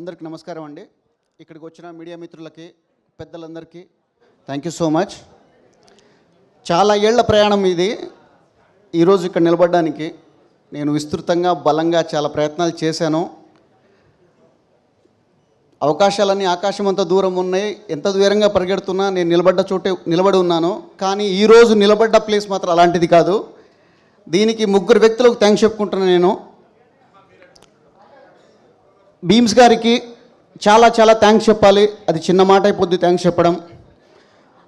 అందరికీ నమస్కారం అండి. ఇక్కడికి వచ్చిన మీడియా మిత్రులకి, పెద్దలందరికీ థ్యాంక్ యూ సో మచ్. చాలా ఏళ్ల ప్రయాణం ఇది. ఈరోజు ఇక్కడ నిలబడడానికి నేను విస్తృతంగా, బలంగా చాలా ప్రయత్నాలు చేశాను. అవకాశాలన్నీ ఆకాశమంత దూరం ఉన్నాయి. ఎంత దూరంగా పరిగెడుతున్నా నేను నిలబడ్డ చోటే నిలబడి ఉన్నాను. కానీ ఈరోజు నిలబడ్డ ప్లేస్ మాత్రం అలాంటిది కాదు. దీనికి ముగ్గురు వ్యక్తులకు థ్యాంక్స్ చెప్పుకుంటున్నాను నేను. భీమ్స్ గారికి చాలా చాలా థ్యాంక్స్ చెప్పాలి. అది చిన్న మాట అయిపోద్ది థ్యాంక్స్ చెప్పడం.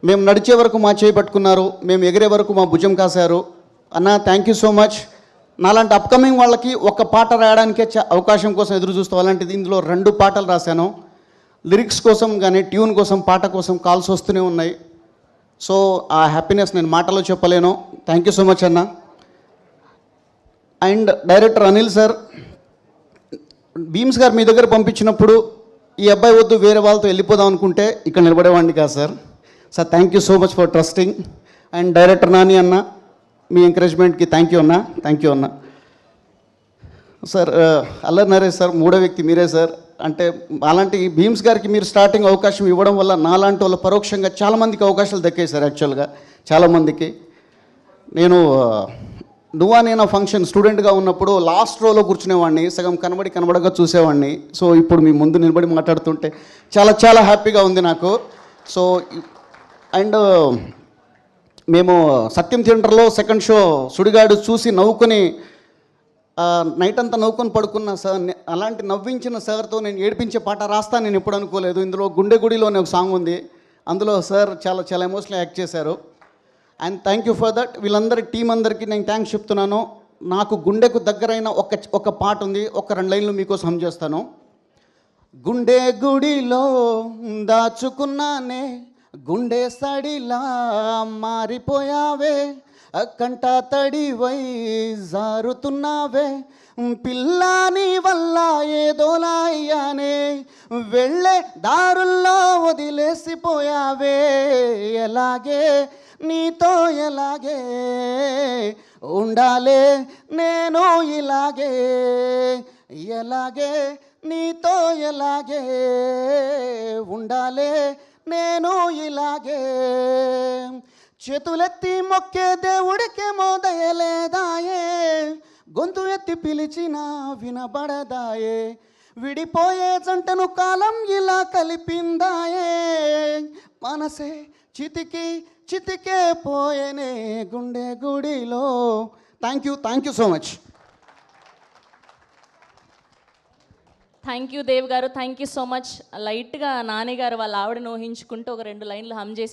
మేము నడిచే వరకు మా చేయి పట్టుకున్నారు, మేము ఎగిరే వరకు మా భుజం కాశారు. అన్న థ్యాంక్ యూ సో మచ్. నాలాంటి అప్కమింగ్ వాళ్ళకి ఒక పాట రాయడానికే అవకాశం కోసం ఎదురు చూస్తాం. అలాంటిది ఇందులో 2 పాటలు రాశాను. లిరిక్స్ కోసం కానీ, ట్యూన్ కోసం, పాట కోసం కాల్స్ వస్తూనే ఉన్నాయి. సో ఆ హ్యాపీనెస్ నేను మాటలో చెప్పలేను. థ్యాంక్ యూ సో మచ్ అన్న. And director Anil sir, Bheems గారు మీ దగ్గర పంపించినప్పుడు ఈ అబ్బాయి వద్దు వేరే వాళ్ళతో వెళ్ళిపోదాం అనుకుంటే ఇక్కడ నిలబడేవాడిని కాదు sir. Sir thank you so much for trusting. And director Nani అన్న, మీ ఎంకరేజ్మెంట్కి థ్యాంక్ యూ అన్న. థ్యాంక్ యూ అన్న. సార్ అల్లరి నరేష్ సార్, 3వ వ్యక్తి మీరే సార్. అంటే అలాంటి భీమ్స్ గారికి మీరు స్టార్టింగ్ అవకాశం ఇవ్వడం వల్ల నాలాంటి వాళ్ళు పరోక్షంగా చాలామందికి అవకాశాలు దక్కాయి సార్. యాక్చువల్గా చాలామందికి నేను నువ్వా నేను ఫంక్షన్ స్టూడెంట్గా ఉన్నప్పుడు లాస్ట్ రోలో కూర్చునేవాడిని, సగం కనబడగా చూసేవాడిని. సో ఇప్పుడు మీ ముందు నిలబడి మాట్లాడుతుంటే చాలా చాలా హ్యాపీగా ఉంది నాకు. సో అండ్ మేము సత్యం థియేటర్లో సెకండ్ షో సుడిగాడు చూసి నవ్వుకొని నైట్ అంతా నవ్వుకొని పడుకున్న సార్. అలాంటి నవ్వించిన సార్తో నేను ఏడిపించే పాట రాస్తాను నేను ఎప్పుడు అనుకోలేదు. ఇందులో గుండె గుడిలో అనే ఒక సాంగ్ ఉంది, అందులో సార్ చాలా చాలా ఎమోషనల్ యాక్ట్ చేశారు. And thank you for that. వీళ్ళందరి టీం అందరికీ నేను థ్యాంక్స్ చెప్తున్నాను. నాకు గుండెకు దగ్గరైన ఒక పాట ఉంది, ఒక 2 లైన్లు మీకోసం హమ్ చేస్తాను. గుండె గుడిలో దాచుకున్నానే, గుండె సడిలా మారిపోయావే, కంట తడివై జారుతున్నావే, పిల్లాని వల్ల ఏదోలా అయ్యానే, వెళ్ళే దారుల్లో వదిలేసిపోయావే, ఎలాగే నీతో ఎలాగే ఉండాలే నేను ఇలాగే, ఎలాగే నీతో ఎలాగే ఉండాలే నేను ఇలాగే, చేతులెత్తి మొక్కే దేవుడికేమో దయలేదాయే, గొంతు ఎత్తి పిలిచినా వినబడదాయే, విడిపోయే జంటను కాలం ఇలా కలిపిందాయే, మనసే చితికే పోయేనే గుండె గుడిలో. Thank you so much. Thank you Dev garu, thank you so much. లైట్గా నాని గారు వాళ్ళ ఆవిడను ఊహించుకుంటూ ఒక 2 లైన్లు హమ్ చేసి